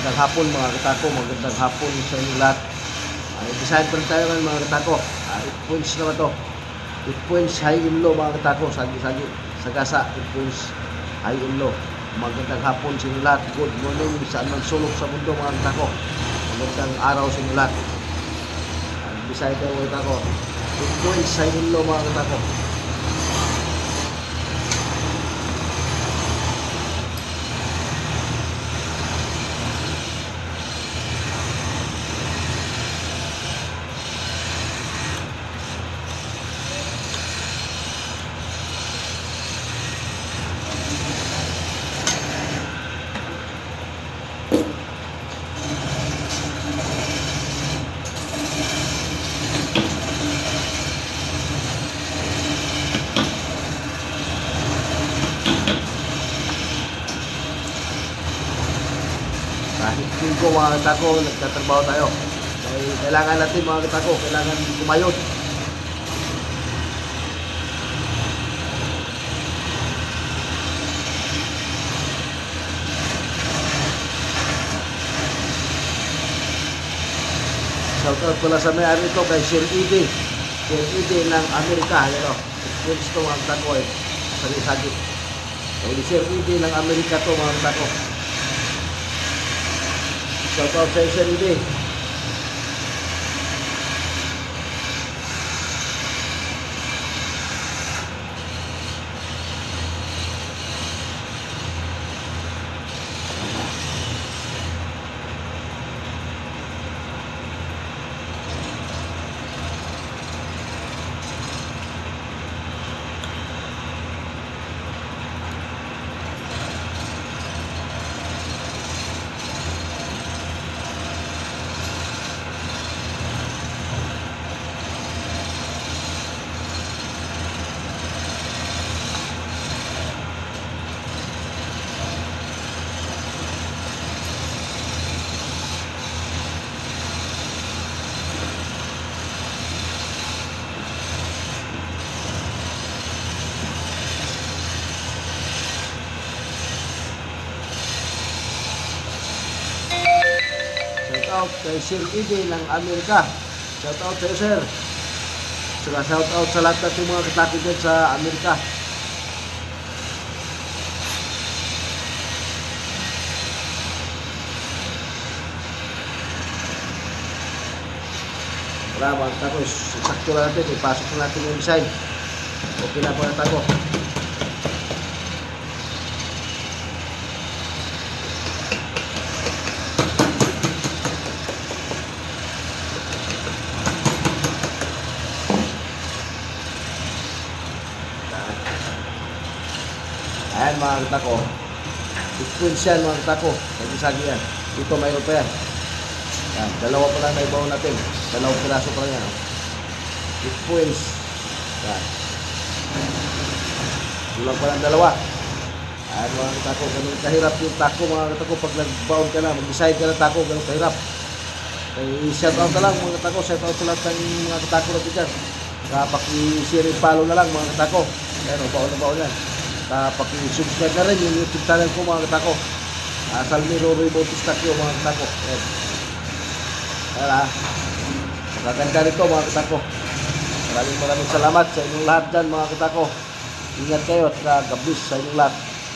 Magandang hapon mga katako, magandang hapon sa inyo lahat. Decide pa rin tayo ngayon mga katako. 8 points naman to. 8 points high and low mga katako. Sagi-sagi, sagasa, 8 points high and low. Magandang hapon sa inyo lahat. Good morning saan man sulok sa mundo mga katako. Magandang araw sa inyo lahat. Decide tayo mga katako. 8 points high and low mga katako. Kahit linggo mga katako, nagtatrabaho tayo. Kailangan natin mga katako, kailangan kumayod. Shoutout pala sa may-ari ito kay Sir Ede. Sir Ede ng Amerika. Experience ito mga katako eh. Sagi-sagi. Kay Sir Ede ng Amerika ito mga katako. Shoutout sa Sir Ede. Shoutout kay Sir Ede ng Amerika. Shoutout sa iyo, sir. Saka shoutout sa lahat ng mga kataki dyan sa Amerika. Wala mga katako, sakto na natin. Ipasok na natin yung design. Okay na po na tako. Ayan mga katako. Experience yan mga katako. Sagi-sagi yan. Dito mayroon pa yan. Yan. Dalawa pa lang na ibaw natin. Dalawang piraso pa lang yan. Experience. Yan. Kulang pa lang dalawa. Ayan mga katako. Ganun kahirap yung tako mga katako. Pag nag-bound ka na, mag-decide ka na tako, ganun kahirap. Shout out na lang mga katako. Shout out sa lahat ng mga katako natin dyan. Paki-share follow na lang mga katako. Ayan o, baon na baon yan. Paki-subscribe na rin yung YouTube channel ko mga katako. Salmiro Roy Bautista ko mga katako. Ayan. Magaganda rito mga katako. Maraming salamat sa inyong lahat dyan mga katako. Ingat kayo at God bless sa inyong lahat.